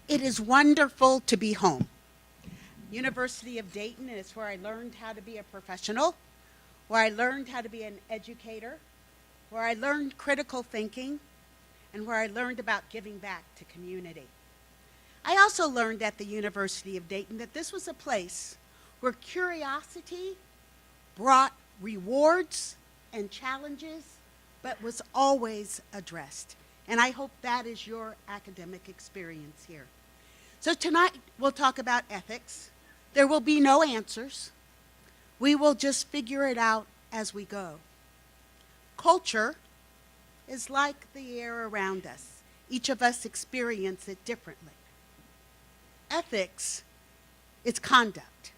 It is wonderful to be home. University of Dayton is where I learned how to be a professional, where I learned how to be an educator, where I learned critical thinking, and where I learned about giving back to community. I also learned at the University of Dayton that this was a place where curiosity brought rewards and challenges, but was always addressed. And I hope that is your academic experience here. So tonight we'll talk about ethics. There will be no answers. We will just figure it out as we go. Culture is like the air around us. Each of us experience it differently. Ethics is conduct,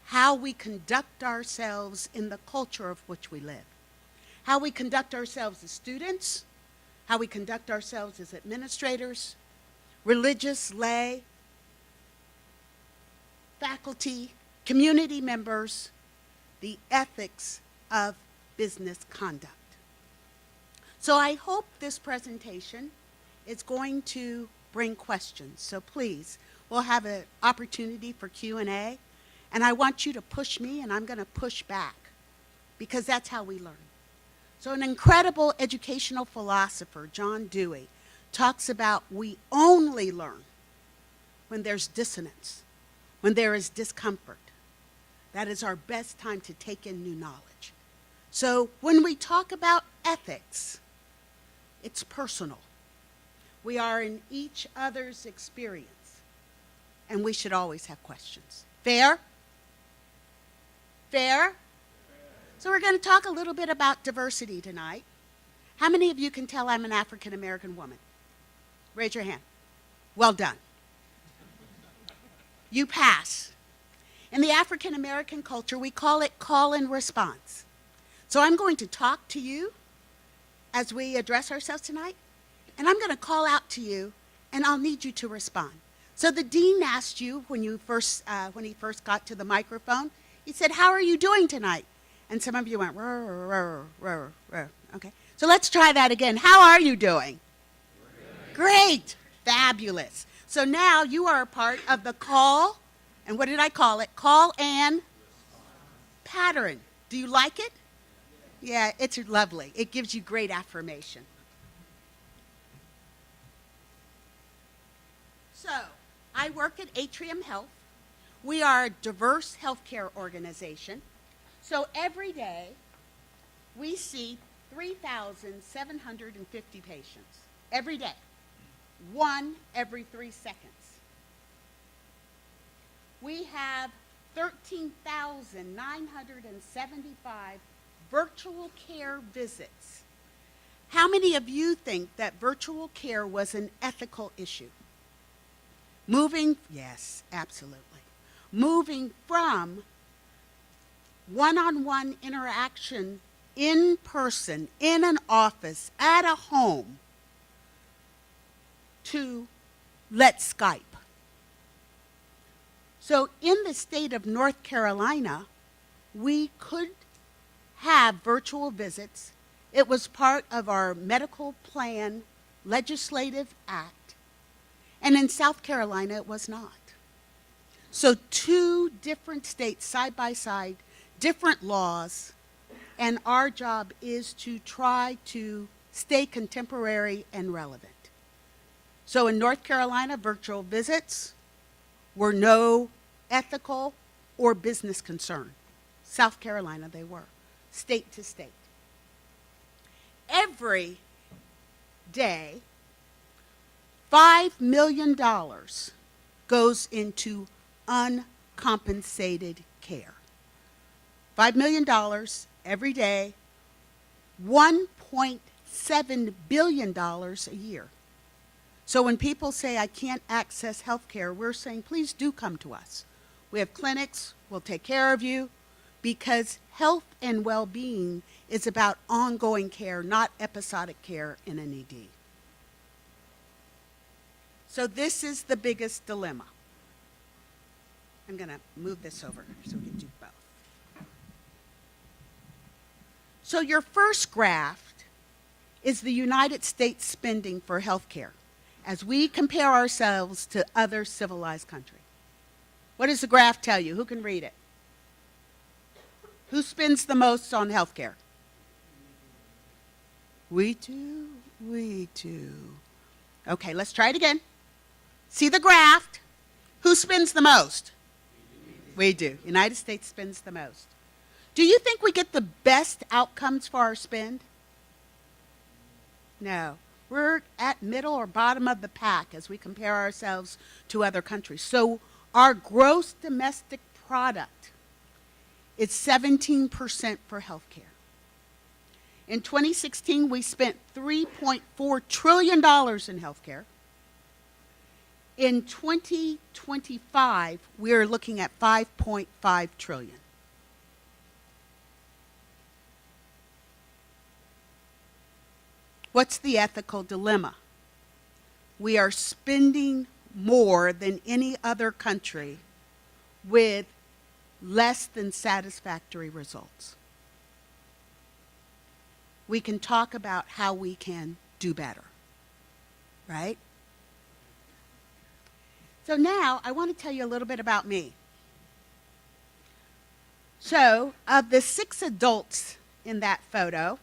how we conduct ourselves in the culture of which we live, how we conduct ourselves as students, how we conduct ourselves as administrators, religious, lay, faculty, community members, the ethics of business conduct. So I hope this presentation is going to bring questions. So please, we'll have an opportunity for Q&A, and I want you to push me, and I'm going to push back, because that's how we learn. So an incredible educational philosopher, John Dewey, talks about we only learn when there's dissonance, when there is discomfort. That is our best time to take in new knowledge. So when we talk about ethics, it's personal. We are in each other's experience, and we should always have questions. Fair? Fair? So we're going to talk a little bit about diversity tonight. How many of you can tell I'm an African American woman? Raise your hand. Well done. You pass. In the African American culture, we call it call and response. So I'm going to talk to you as we address ourselves tonight, and I'm going to call out to you, and I'll need you to respond. So the dean asked you when he first got to the microphone, he said, "How are you doing tonight?" And some of you went, "Rrr, rrr, rrr, rrr." Okay, so let's try that again. How are you doing? Great. Fabulous. So now you are a part of the call, and what did I call it? Call and pattern. Do you like it? Yeah, it's lovely. It gives you great affirmation. So, I work at Atrium Health. We are a diverse healthcare organization. So every day, we see 3,750 patients. Every day. One every 3 seconds. We have 13,975 virtual care visits. How many of you think that virtual care was an ethical issue? Yes, absolutely. Moving from one-on-one interaction in person, in an office, at a home, to let's Skype. So in the state of North Carolina, we could have virtual visits. It was part of our medical plan legislative act. And in South Carolina, it was not. So two different states side by side, different laws, and our job is to try to stay contemporary and relevant. So in North Carolina, virtual visits were no ethical or business concern. South Carolina, they were, state to state. Every day, $5 million goes into uncompensated care. $5 million every day, $1.7 billion a year. So when people say, "I can't access health care," we're saying, please do come to us. We have clinics, we'll take care of you, because health and well-being is about ongoing care, not episodic care in an ED. So this is the biggest dilemma. I'm going to move this over so we can do both. So your first graph is the United States spending for health care. as we compare ourselves to other civilized countries. What does the graph tell you? Who can read it? Who spends the most on health care? We do, we do. Okay, let's try it again. See the graph? Who spends the most? We do. United States spends the most. Do you think we get the best outcomes for our spend? No. We're at middle or bottom of the pack as we compare ourselves to other countries. So our gross domestic product is 17% for health care. In 2016, we spent $3.4 trillion in health care. In 2025, we're looking at $5.5 trillion. What's the ethical dilemma? We are spending more than any other country with less than satisfactory results. We can talk about how we can do better, right? So now I want to tell you a little bit about me. So of the 6 adults in that photo,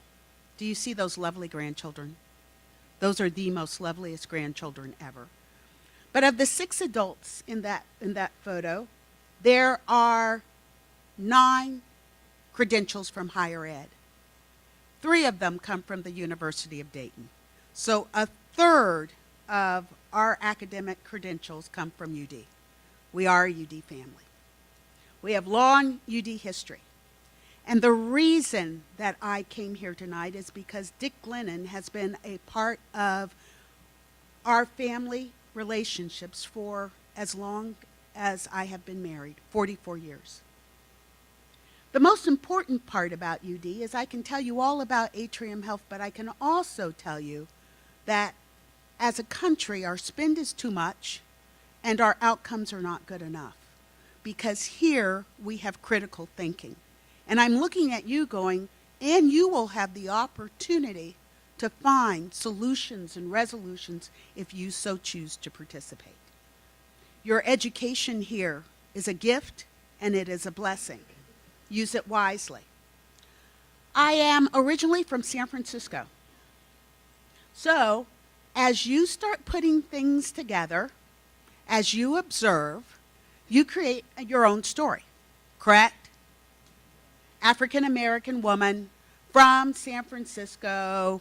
do you see those lovely grandchildren? Those are the most loveliest grandchildren ever. But of the 6 adults in that photo, there are 9 credentials from higher ed. 3 of them come from the University of Dayton. So a third of our academic credentials come from UD. We are a UD family. We have long UD history. And the reason that I came here tonight is because Dick Glennon has been a part of our family relationships for as long as I have been married, 44 years. The most important part about UD is I can tell you all about Atrium Health, but I can also tell you that as a country, our spend is too much and our outcomes are not good enough. Because here we have critical thinking. And I'm looking at you going, and you will have the opportunity to find solutions and resolutions if you so choose to participate. Your education here is a gift and it is a blessing. Use it wisely. I am originally from San Francisco. So, as you start putting things together, as you observe, you create your own story, correct? African-American woman from San Francisco.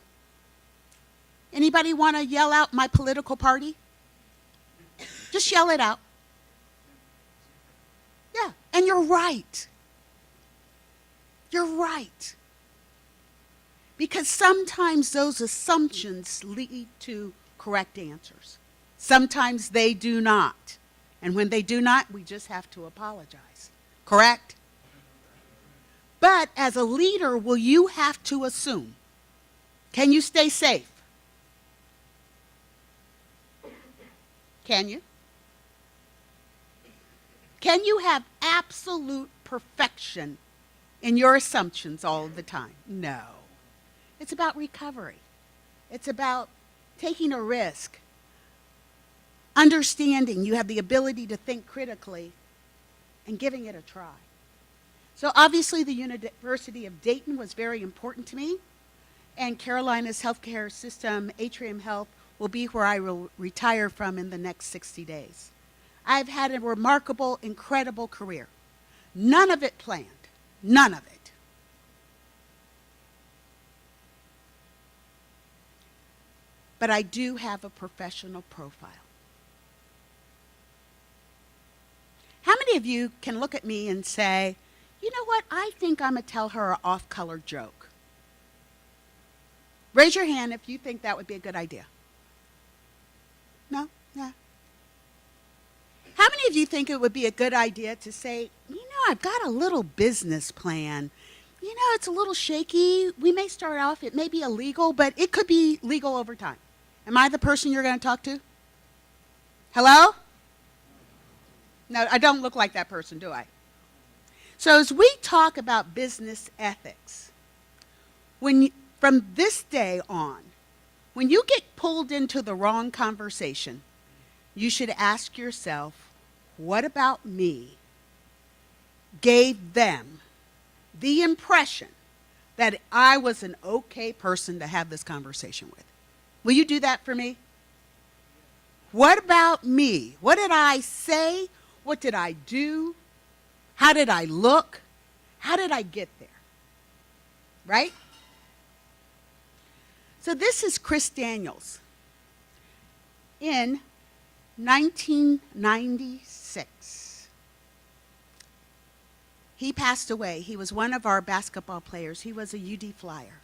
Anybody want to yell out my political party? Just yell it out. Yeah, and you're right. You're right. Because sometimes those assumptions lead to correct answers. Sometimes they do not. And when they do not, we just have to apologize. Correct? But as a leader, will you have to assume? Can you stay safe? Can you? Can you have absolute perfection in your assumptions all the time? No. It's about recovery. It's about taking a risk, understanding you have the ability to think critically, and giving it a try. So obviously the University of Dayton was very important to me, and Carolina's healthcare system, Atrium Health, will be where I will retire from in the next 60 days. I've had a remarkable, incredible career. None of it planned. None of it. But I do have a professional profile. How many of you can look at me and say, you know what, I think I'm going to tell her an off-color joke? Raise your hand if you think that would be a good idea. No? Yeah. How many of you think it would be a good idea to say, you know, I've got a little business plan. You know, it's a little shaky. We may start off, it may be illegal, but it could be legal over time. Am I the person you're going to talk to? Hello? No, I don't look like that person, do I? So as we talk about business ethics, from this day on, When you get pulled into the wrong conversation, you should ask yourself, what about me gave them the impression that I was an okay person to have this conversation with? Will you do that for me? What about me? What did I say? What did I do? How did I look? How did I get there? Right? So this is Chris Daniels. In 1996, he passed away. He was one of our basketball players. He was a UD Flyer.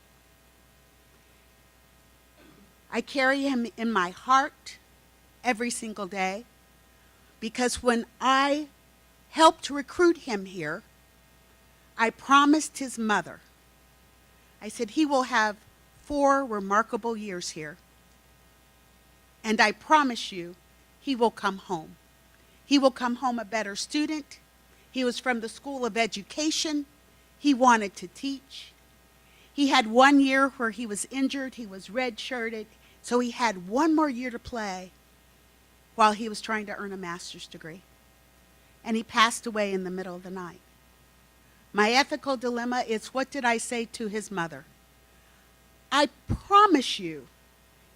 I carry him in my heart every single day because when I helped recruit him here, I promised his mother, I said, he will have 4 remarkable years here. And I promise you, he will come home. He will come home a better student. He was from the School of Education. He wanted to teach. He had 1 year where he was injured. He was redshirted. So he had 1 more year to play while he was trying to earn a master's degree. And he passed away in the middle of the night. My ethical dilemma is, what did I say to his mother? I promise you,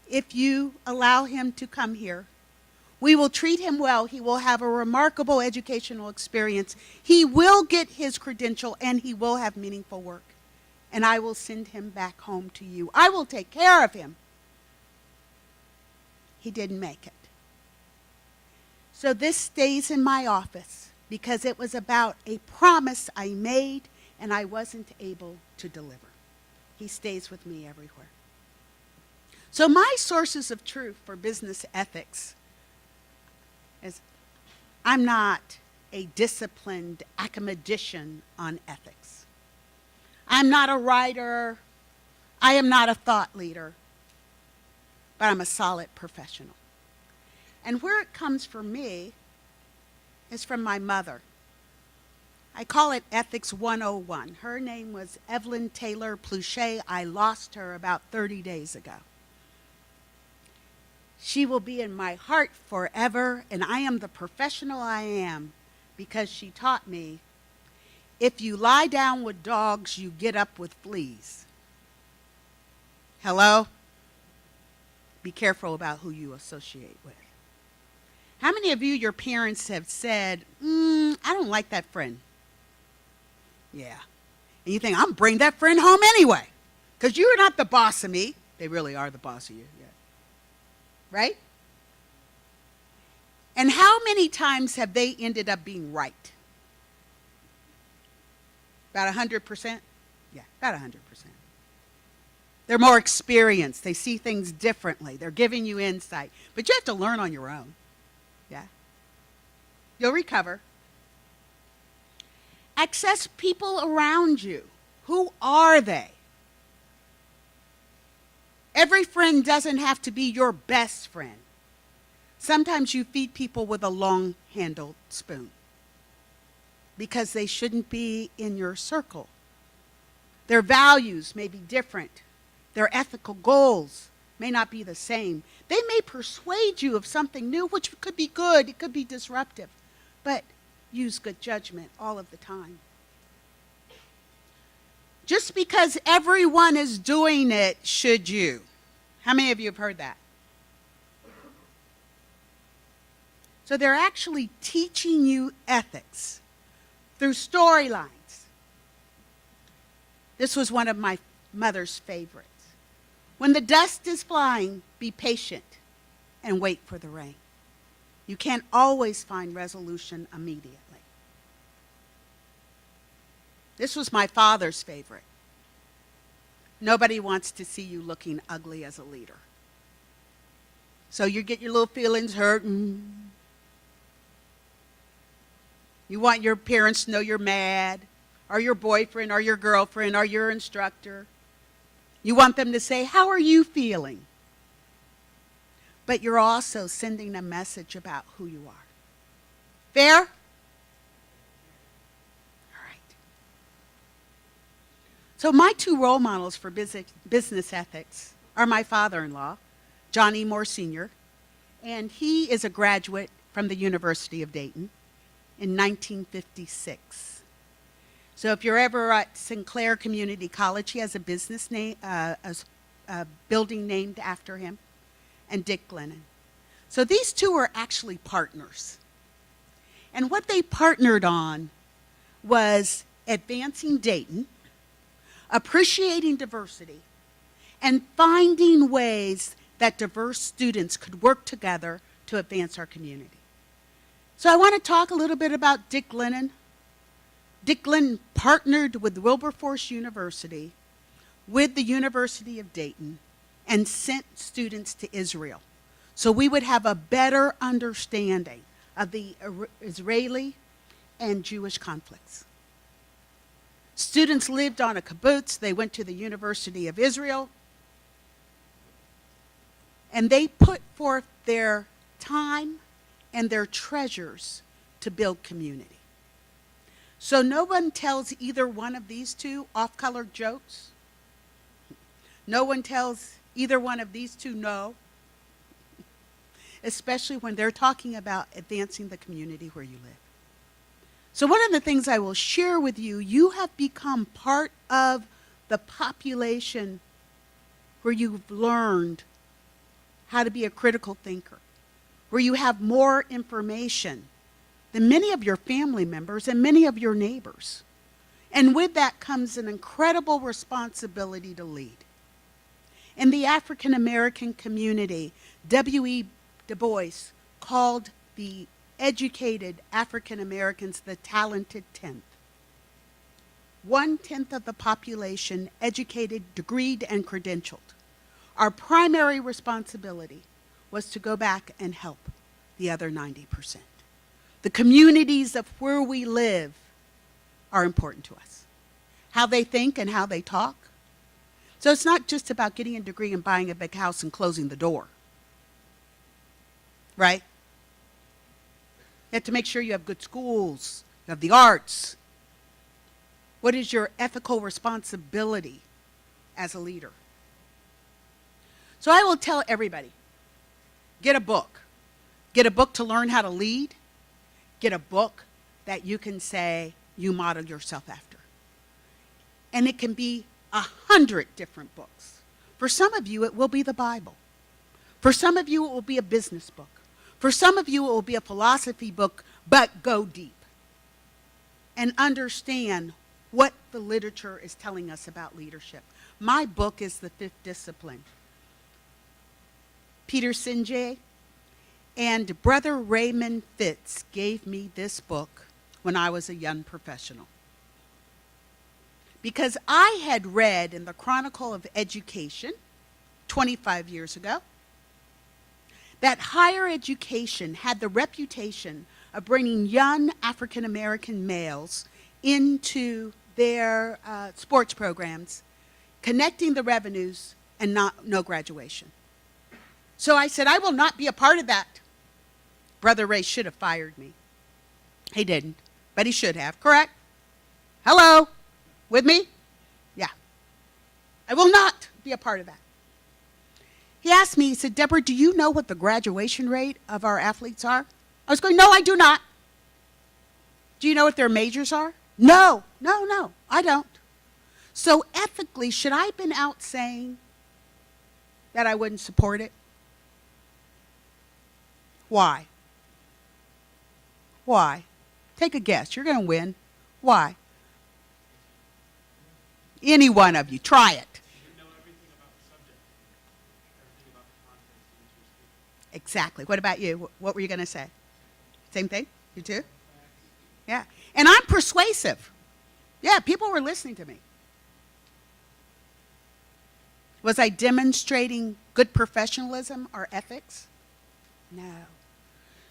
if you allow him to come here, we will treat him well. He will have a remarkable educational experience. He will get his credential and he will have meaningful work. And I will send him back home to you. I will take care of him. He didn't make it. So this stays in my office because it was about a promise I made and I wasn't able to deliver. He stays with me everywhere. So my sources of truth for business ethics is, I'm not a disciplined academician on ethics. I'm not a writer. I am not a thought leader. But I'm a solid professional. And where it comes from me is from my mother. I call it Ethics 101. Her name was Evelyn Taylor Pluchet. I lost her about 30 days ago. She will be in my heart forever, and I am the professional I am because she taught me, if you lie down with dogs, you get up with fleas. Hello? Be careful about who you associate with. How many of you, your parents, have said, I don't like that friend? Yeah. And you think, I'm bringing that friend home anyway, because you're not the boss of me. They really are the boss of you. Yeah. Right? And how many times have they ended up being right? About 100%? Yeah, about 100%. They're more experienced. They see things differently. They're giving you insight. But you have to learn on your own. Yeah. You'll recover. Access people around you. Who are they? Every friend doesn't have to be your best friend. Sometimes you feed people with a long-handled spoon because they shouldn't be in your circle. Their values may be different. Their ethical goals may not be the same. They may persuade you of something new, which could be good, it could be disruptive, but use good judgment all of the time. Just because everyone is doing it, should you? How many of you have heard that? So they're actually teaching you ethics through storylines. This was one of my mother's favorites. When the dust is flying, be patient and wait for the rain. You can't always find resolution immediately. This was my father's favorite. Nobody wants to see you looking ugly as a leader. So you get your little feelings hurt. You want your parents to know you're mad, or your boyfriend, or your girlfriend, or your instructor. You want them to say, how are you feeling? But you're also sending a message about who you are. Fair? All right. So my 2 role models for business ethics are my father-in-law, John E. Moore Sr., and he is a graduate from the University of Dayton in 1956. So if you're ever at Sinclair Community College, he has a business name, a building named after him, and Dick Glennon. So these two are actually partners. And what they partnered on was advancing Dayton, appreciating diversity, and finding ways that diverse students could work together to advance our community. So I want to talk a little bit about Dick Glennon. Dick Glennon partnered with Wilberforce University, with the University of Dayton, and sent students to Israel, so we would have a better understanding of the Israeli and Jewish conflicts. Students lived on a kibbutz. They went to the University of Israel, and they put forth their time and their treasures to build community. So no one tells either one of these two off-color jokes. No one tells either one of these two no, especially when they're talking about advancing the community where you live. So one of the things I will share with you, you have become part of the population where you've learned how to be a critical thinker, where you have more information than many of your family members and many of your neighbors. And with that comes an incredible responsibility to lead. In the African American community, W.E. Du Bois called the educated African Americans the talented 10th. 1/10 of the population educated, degreed, and credentialed. Our primary responsibility was to go back and help the other 90%. The communities of where we live are important to us. How they think and how they talk. So it's not just about getting a degree and buying a big house and closing the door. Right? You have to make sure you have good schools, you have the arts. What is your ethical responsibility as a leader? So I will tell everybody, get a book. Get a book to learn how to lead. Get a book that you can say you model yourself after. And it can be 100 different books. For some of you, it will be the Bible. For some of you, it will be a business book. For some of you, it will be a philosophy book, but go deep and understand what the literature is telling us about leadership. My book is The Fifth Discipline. Peter Sinjay and Brother Raymond Fitz gave me this book when I was a young professional. Because I had read in the Chronicle of Education 25 years ago that higher education had the reputation of bringing young African American males into their sports programs, connecting the revenues, and no graduation. So I said, I will not be a part of that. Brother Ray should have fired me. He didn't, but he should have, correct? Hello? With me? Yeah. I will not be a part of that. He asked me, he said, Debra, do you know what the graduation rate of our athletes are? I was going, no, I do not. Do you know what their majors are? No, I don't. So ethically, should I have been out saying that I wouldn't support it? Why? Why? Take a guess. You're going to win. Why? Any one of you. Try it. You know everything about the subject. Everything about the conference in which you're speaking. Exactly. What about you? What were you going to say? Same thing? You too? Yeah. And I'm persuasive. Yeah, people were listening to me. Was I demonstrating good professionalism or ethics? No.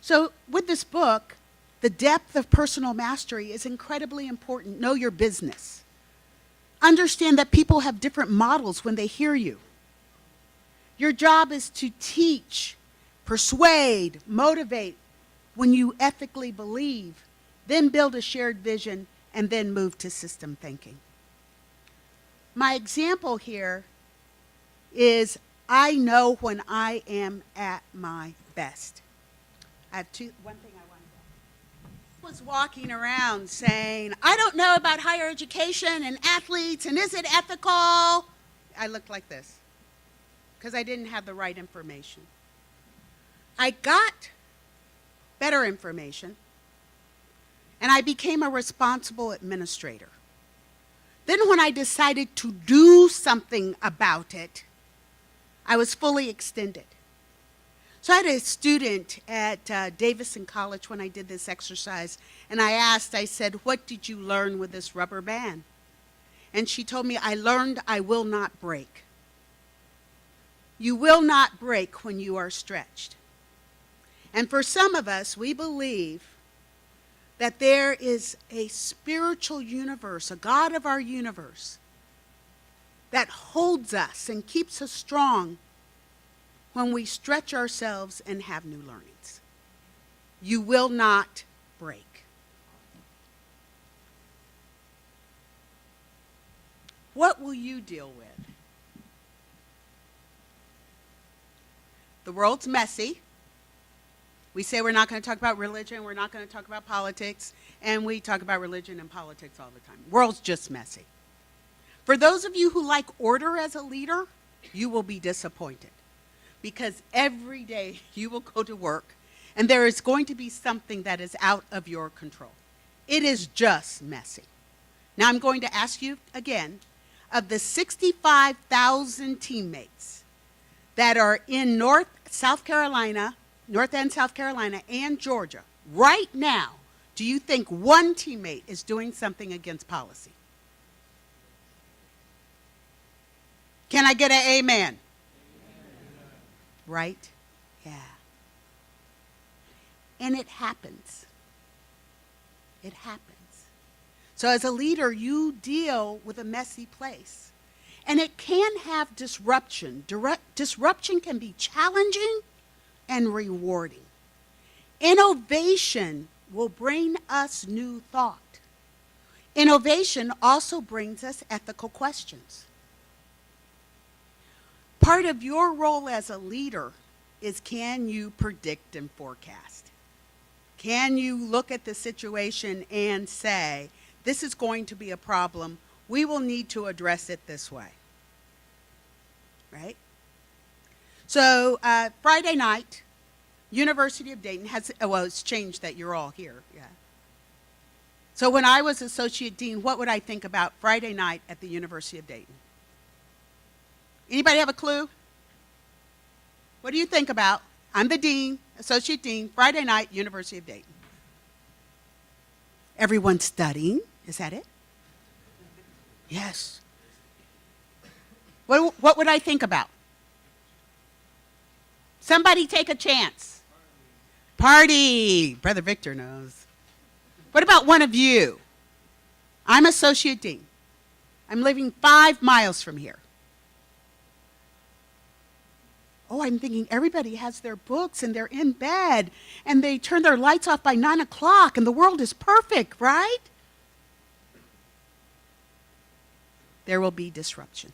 So with this book, the depth of personal mastery is incredibly important. Know your business. Understand that people have different models when they hear you. Your job is to teach, persuade, motivate when you ethically believe, then build a shared vision, and then move to system thinking. My example here is I know when I am at my best. I have one thing I want to say. I was walking around saying, I don't know about higher education and athletes, and is it ethical? I looked like this because I didn't have the right information. I got better information, and I became a responsible administrator. Then when I decided to do something about it, I was fully extended. So I had a student at Davidson College when I did this exercise, and I said, what did you learn with this rubber band? And she told me, I learned I will not break. You will not break when you are stretched. And for some of us, we believe that there is a spiritual universe, a God of our universe, that holds us and keeps us strong when we stretch ourselves and have new learnings. You will not break. What will you deal with? The world's messy. We say we're not going to talk about religion, we're not going to talk about politics, and we talk about religion and politics all the time. The world's just messy. For those of you who like order as a leader, you will be disappointed. Because every day you will go to work and there is going to be something that is out of your control. It is just messy. Now I'm going to ask you again, of the 65,000 teammates that are in North and South Carolina and Georgia right now, do you think one teammate is doing something against policy? Can I get an amen? Right? Yeah. And it happens. It happens. So as a leader, you deal with a messy place. And it can have disruption. Disruption can be challenging and rewarding. Innovation will bring us new thought. Innovation also brings us ethical questions. Part of your role as a leader is, can you predict and forecast? Can you look at the situation and say, this is going to be a problem, we will need to address it this way, right? So Friday night, University of Dayton has, well, it's changed that you're all here, yeah. So when I was associate dean, what would I think about Friday night at the University of Dayton? Anybody have a clue? What do you think about? I'm the dean, associate dean, Friday night, University of Dayton. Everyone studying, is that it? Yes. What would I think about? Somebody take a chance. Party. Brother Victor knows. What about one of you? I'm associate dean. I'm living 5 miles from here. Oh, I'm thinking everybody has their books and they're in bed and they turn their lights off by 9 o'clock and the world is perfect, right? There will be disruption.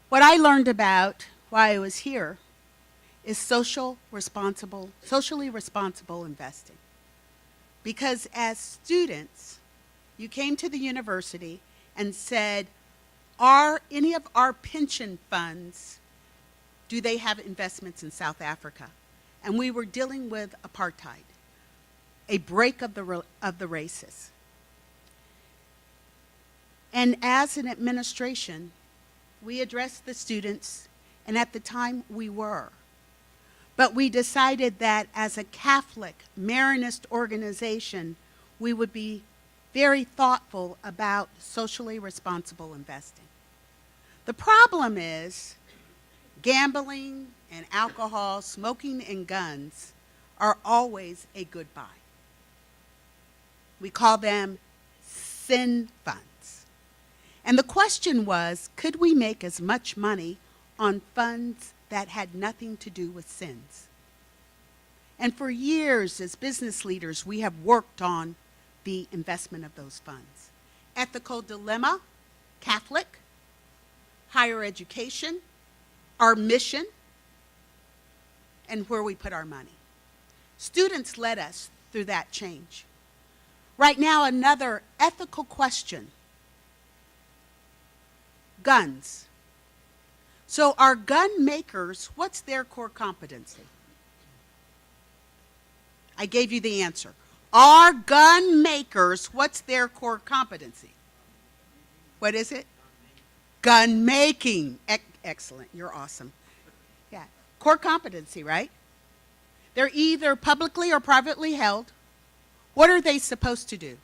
What I learned about while I was here is socially responsible investing. Because as students, you came to the university and said, are any of our pension funds, do they have investments in South Africa? And we were dealing with apartheid, a break of the races. And as an administration, we addressed the students, and at the time we were. But we decided that as a Catholic Maronist organization, we would be very thoughtful about socially responsible investing. The problem is gambling and alcohol, smoking and guns are always a good buy. We call them sin funds. And the question was, could we make as much money on funds that had nothing to do with sins? And for years as business leaders, we have worked on the investment of those funds. Ethical dilemma, Catholic. higher education, our mission, and where we put our money. Students led us through that change. Right now, another ethical question. Guns. So our gun makers, what's their core competency? I gave you the answer. Our gun makers, what's their core competency? What is it? Gun making. Excellent. You're awesome. Yeah. Core competency, right? They're either publicly or privately held. What are they supposed to do?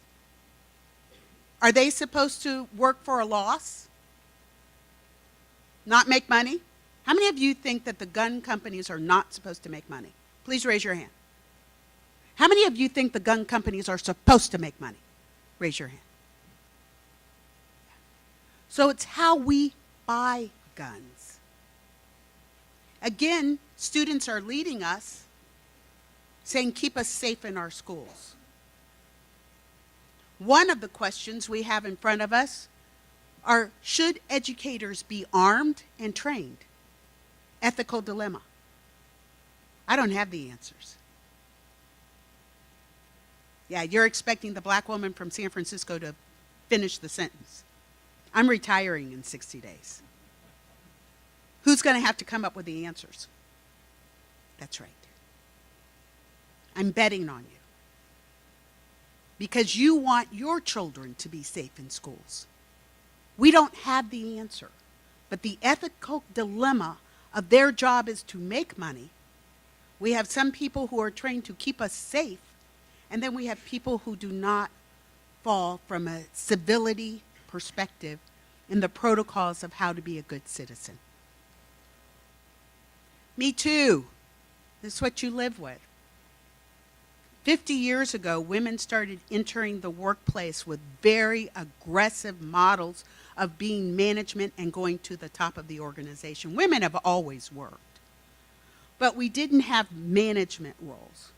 Are they supposed to work for a loss? Not make money? How many of you think that the gun companies are not supposed to make money? Please raise your hand. How many of you think the gun companies are supposed to make money? Raise your hand. So it's how we buy guns. Again, students are leading us, saying keep us safe in our schools. One of the questions we have in front of us are, should educators be armed and trained? Ethical dilemma. I don't have the answers. Yeah, you're expecting the black woman from San Francisco to finish the sentence. I'm retiring in 60 days. Who's going to have to come up with the answers? That's right. I'm betting on you. Because you want your children to be safe in schools. We don't have the answer. But the ethical dilemma of their job is to make money. We have some people who are trained to keep us safe. And then we have people who do not fall from a civility perspective in the protocols of how to be a good citizen. Me too. This is what you live with. 50 years ago, women started entering the workplace with very aggressive models of being management and going to the top of the organization. Women have always worked. But we didn't have management roles.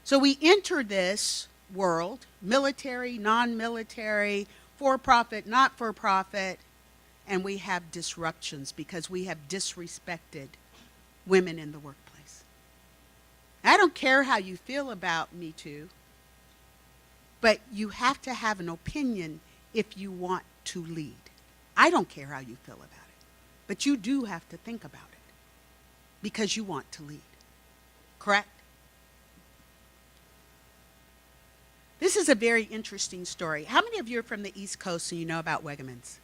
So we enter this world, military, non-military, for-profit, not-for-profit, and we have disruptions because we have disrespected women in the workplace. I don't care how you feel about Me Too, but you have to have an opinion if you want to lead. I don't care how you feel about it, but you do have to think about it because you want to lead. Correct? This is a very interesting story. How many of you are from the East Coast and you know about Wegmans?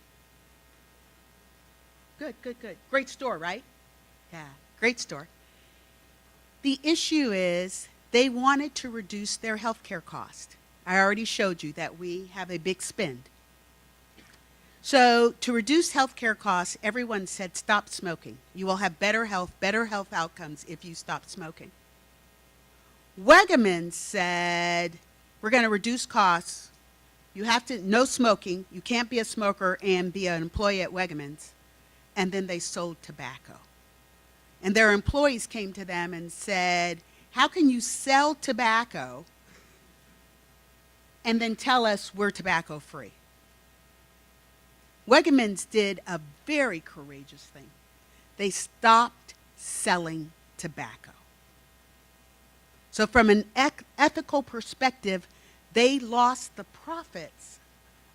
Good, good, good. Great store, right? Yeah, great store. The issue is they wanted to reduce their health care cost. I already showed you that we have a big spend. So to reduce health care costs, everyone said stop smoking. You will have better health outcomes if you stop smoking. Wegmans said, we're going to reduce costs. You have to, no smoking. You can't be a smoker and be an employee at Wegmans. And then they sold tobacco. And their employees came to them and said, how can you sell tobacco and then tell us we're tobacco free? Wegmans did a very courageous thing. They stopped selling tobacco. So from an ethical perspective, they lost the profits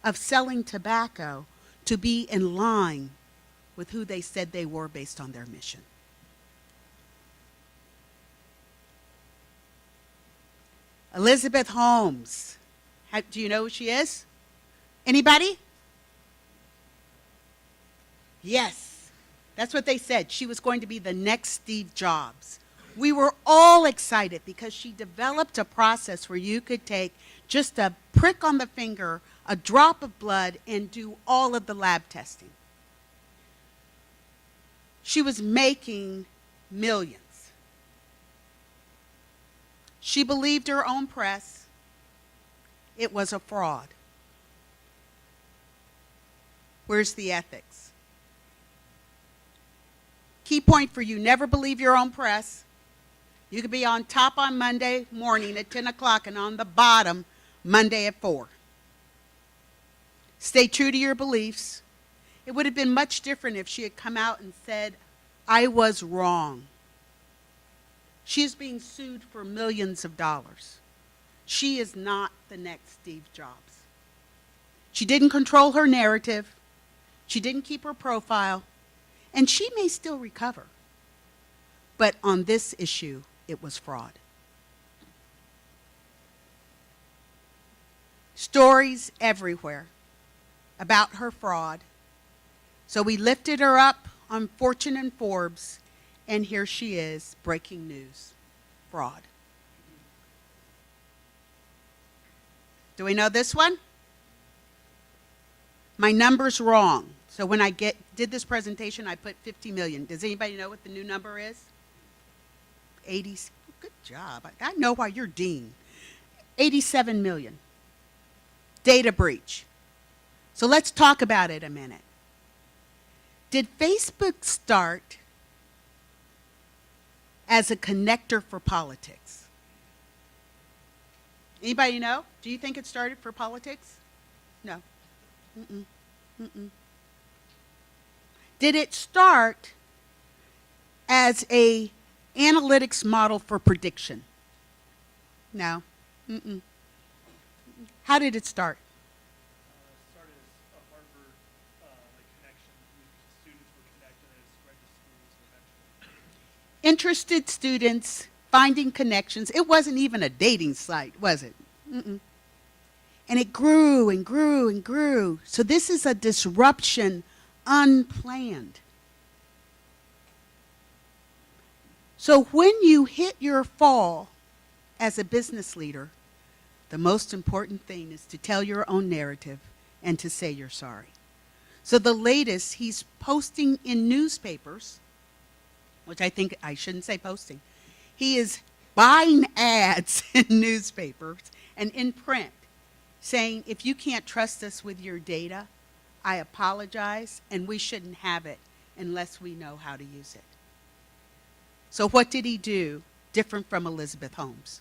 of selling tobacco to be in line with who they said they were based on their mission. Elizabeth Holmes. Do you know who she is? Anybody? Yes. That's what they said. She was going to be the next Steve Jobs. We were all excited because she developed a process where you could take just a prick on the finger, a drop of blood, and do all of the lab testing. She was making millions. She believed her own press. It was a fraud. Where's the ethics? Key point for you, never believe your own press. You could be on top on Monday morning at 10 o'clock and on the bottom Monday at 4. Stay true to your beliefs. It would have been much different if she had come out and said, I was wrong. She is being sued for millions of dollars. She is not the next Steve Jobs. She didn't control her narrative. She didn't keep her profile. And she may still recover. But on this issue, it was fraud. Stories everywhere about her fraud. So we lifted her up on Fortune and Forbes, and here she is, breaking news, fraud. Do we know this one? My number's wrong. So when I did this presentation, I put 50 million. Does anybody know what the new number is? 80, good job. I know why you're dean. 87 million. Data breach. So let's talk about it a minute. Did Facebook start as a connector for politics? Anybody know? Do you think it started for politics? No. Mm-mm. Mm-mm. Did it start as a analytics model for prediction? No. Mm-mm. How did it start? Started as a Harvard connection. Students would connect and then it spread to schools eventually. Interested students finding connections. It wasn't even a dating site, was it? Mm-mm. And it grew and grew and grew. So this is a disruption unplanned. So when you hit your fall as a business leader, the most important thing is to tell your own narrative and to say you're sorry. So the latest, he's posting in newspapers, which I think I shouldn't say posting. He is buying ads in newspapers and in print saying, if you can't trust us with your data, I apologize, and we shouldn't have it unless we know how to use it. So what did he do different from Elizabeth Holmes?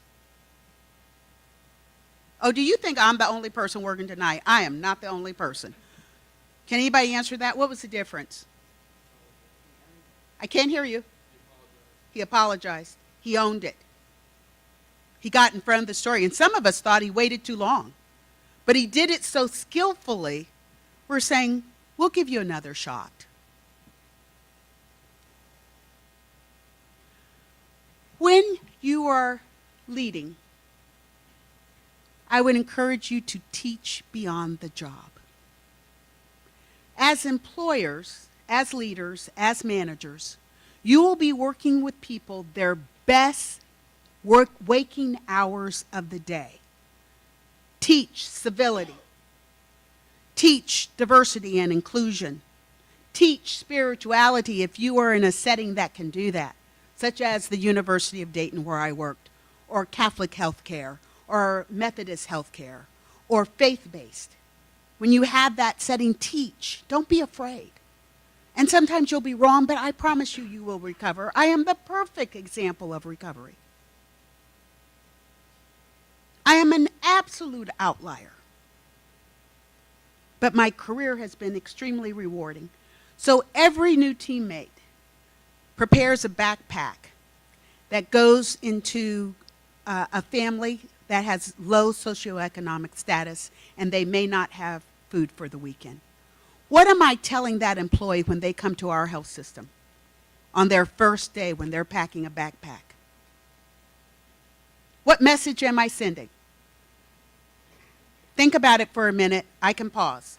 Oh, do you think I'm the only person working tonight? I am not the only person. Can anybody answer that? What was the difference? I can't hear you. He apologized. He owned it. He got in front of the story. And some of us thought he waited too long. But he did it so skillfully, we're saying, we'll give you another shot. When you are leading, I would encourage you to teach beyond the job. As employers, as leaders, as managers, you will be working with people their best waking hours of the day. Teach civility. Teach diversity and inclusion. Teach spirituality if you are in a setting that can do that, such as the University of Dayton where I worked, or Catholic healthcare, or Methodist healthcare, or faith-based. When you have that setting, teach. Don't be afraid. And sometimes you'll be wrong, but I promise you, you will recover. I am the perfect example of recovery. I am an absolute outlier. But my career has been extremely rewarding. So every new teammate prepares a backpack that goes into a family that has low socioeconomic status, and they may not have food for the weekend. What am I telling that employee when they come to our health system on their first day when they're packing a backpack? What message am I sending? Think about it for a minute. I can pause.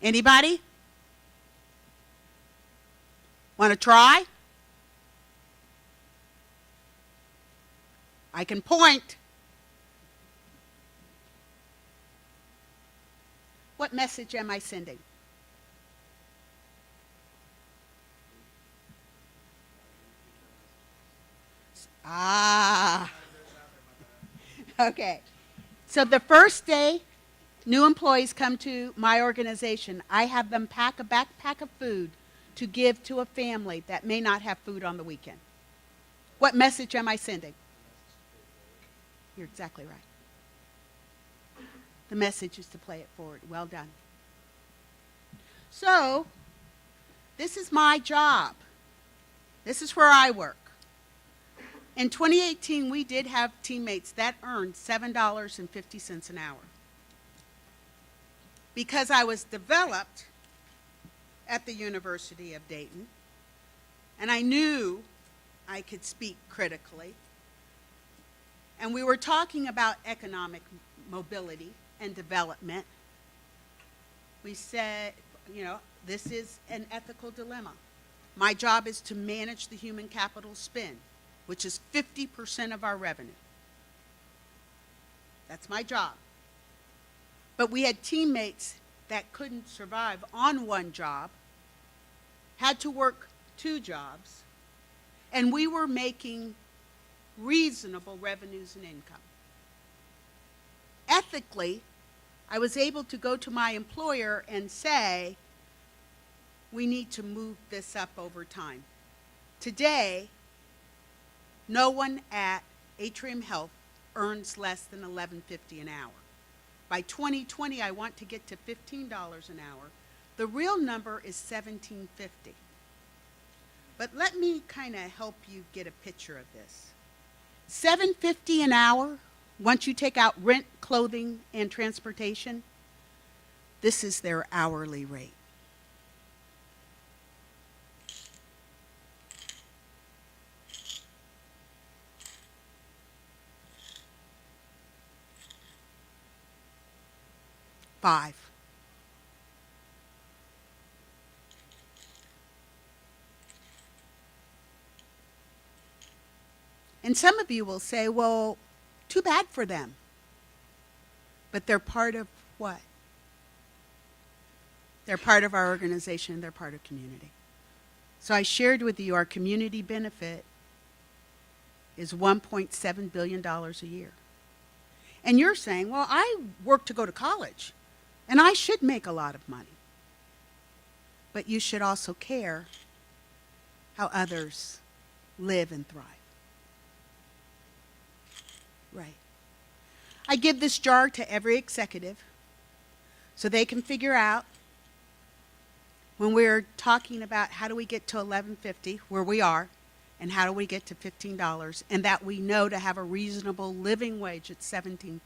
Anybody? Want to try? I can point. What message am I sending? Ah. Okay. So the first day new employees come to my organization, I have them pack a backpack of food to give to a family that may not have food on the weekend. What message am I sending? You're exactly right. The message is to play it forward. Well done. So, this is my job. This is where I work. In 2018, we did have teammates that earned $7.50 an hour. Because I was developed at the University of Dayton, and I knew I could speak critically, and we were talking about economic mobility and development, we said, this is an ethical dilemma. My job is to manage the human capital spend, which is 50% of our revenue. That's my job. But we had teammates that couldn't survive on one job, had to work 2 jobs, and we were making reasonable revenues and income. Ethically, I was able to go to my employer and say, we need to move this up over time. Today, no one at Atrium Health earns less than $11.50 an hour. By 2020, I want to get to $15 an hour. The real number is $17.50. But let me kind of help you get a picture of this. $7.50 an hour, once you take out rent, clothing, and transportation, this is their hourly rate. $5. And some of you will say, well, too bad for them. But they're part of what? They're part of our organization, they're part of community. So I shared with you our community benefit is $1.7 billion a year. And you're saying, well, I work to go to college, and I should make a lot of money. But you should also care how others live and thrive. Right. I give this jar to every executive so they can figure out when we're talking about how do we get to $11.50, where we are, and how do we get to $15, and that we know to have a reasonable living wage at $17.50.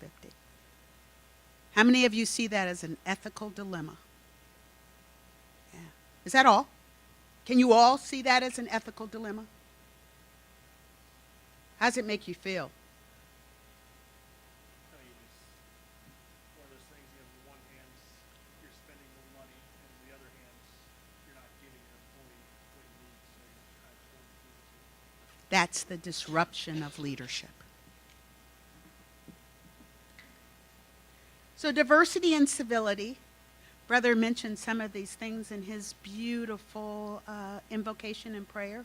How many of you see that as an ethical dilemma? Yeah. Is that all? Can you all see that as an ethical dilemma? How does it make you feel? One of those things, you have one hand, you're spending more money, and the other hand, you're not giving your employee what he needs, so you're kind of torn between the two. That's the disruption of leadership. So diversity and civility. Brother mentioned some of these things in his beautiful invocation and prayer.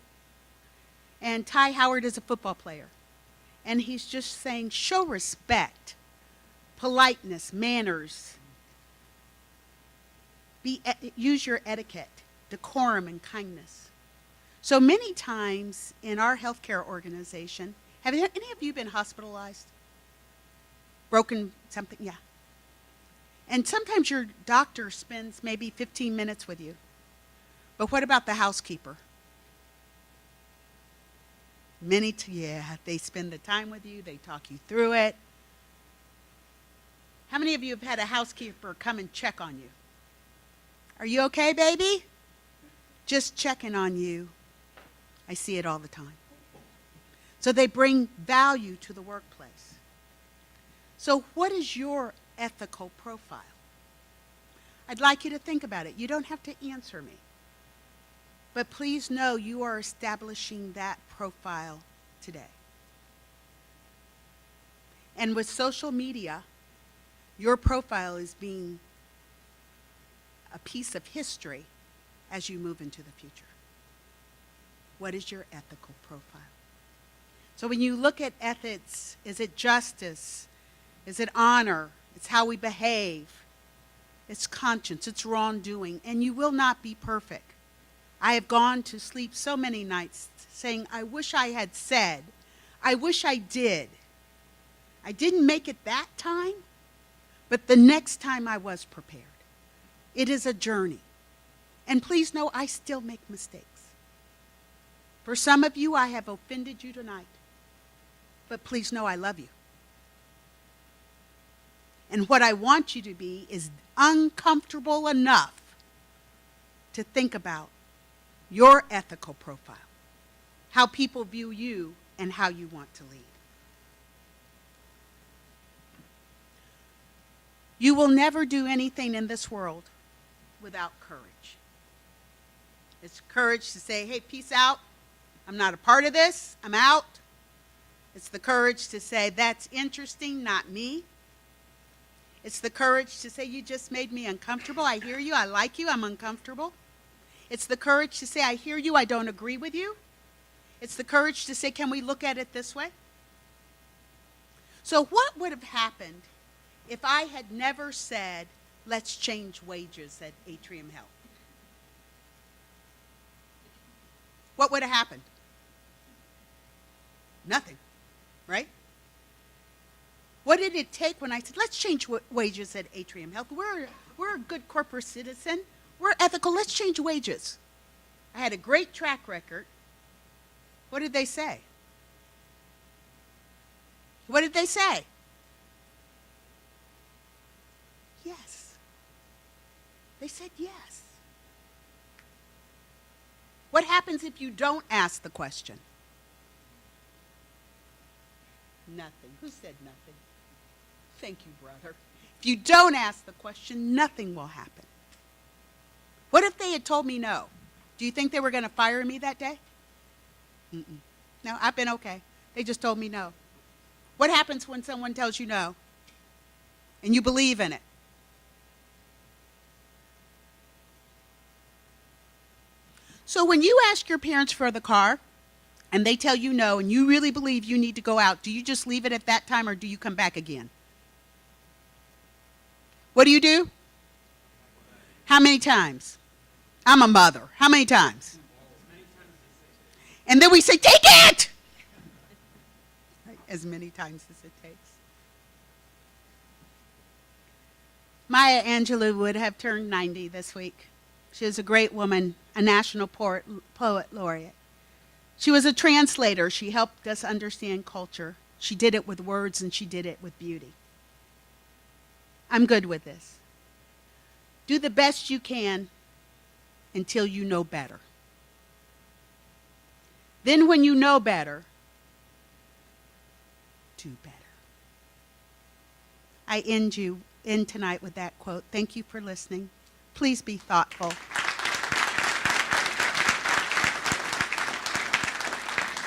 And Ty Howard is a football player. And he's just saying, show respect, politeness, manners. Use your etiquette, decorum, and kindness. So many times in our healthcare organization, have any of you been hospitalized? Broken something? Yeah. And sometimes your doctor spends maybe 15 minutes with you. But what about the housekeeper? They spend the time with you, they talk you through it. How many of you have had a housekeeper come and check on you? Are you okay, baby? Just checking on you. I see it all the time. So they bring value to the workplace. So what is your ethical profile? I'd like you to think about it. You don't have to answer me. But please know you are establishing that profile today. And with social media, your profile is being a piece of history as you move into the future. What is your ethical profile? So when you look at ethics, is it justice? Is it honor? It's how we behave. It's conscience. It's wrongdoing. And you will not be perfect. I have gone to sleep so many nights saying, I wish I had said, I wish I did. I didn't make it that time, but the next time I was prepared. It is a journey. And please know I still make mistakes. For some of you, I have offended you tonight. But please know I love you. And what I want you to be is uncomfortable enough to think about your ethical profile, how people view you, and how you want to lead. You will never do anything in this world without courage. It's courage to say, hey, peace out. I'm not a part of this. I'm out. It's the courage to say, that's interesting, not me. It's the courage to say, you just made me uncomfortable. I hear you. I like you. I'm uncomfortable. It's the courage to say, I hear you. I don't agree with you. It's the courage to say, can we look at it this way? So what would have happened if I had never said, let's change wages at Atrium Health? What would have happened? Nothing, right? What did it take when I said, let's change wages at Atrium Health? We're a good corporate citizen. We're ethical. Let's change wages. I had a great track record. What did they say? What did they say? Yes. They said yes. What happens if you don't ask the question? Nothing. Who said nothing? Thank you, brother. If you don't ask the question, nothing will happen. What if they had told me no? Do you think they were going to fire me that day? No, I've been okay. They just told me no. What happens when someone tells you no and you believe in it? So when you ask your parents for the car and they tell you no and you really believe you need to go out, do you just leave it at that time or do you come back again? What do you do? How many times? I'm a mother. How many times? And then we say, take it! As many times as it takes. Maya Angelou would have turned 90 this week. She was a great woman, a national poet laureate. She was a translator. She helped us understand culture. She did it with words and she did it with beauty. I'm good with this. Do the best you can until you know better. Then when you know better, do better. I end tonight with that quote. Thank you for listening. Please be thoughtful.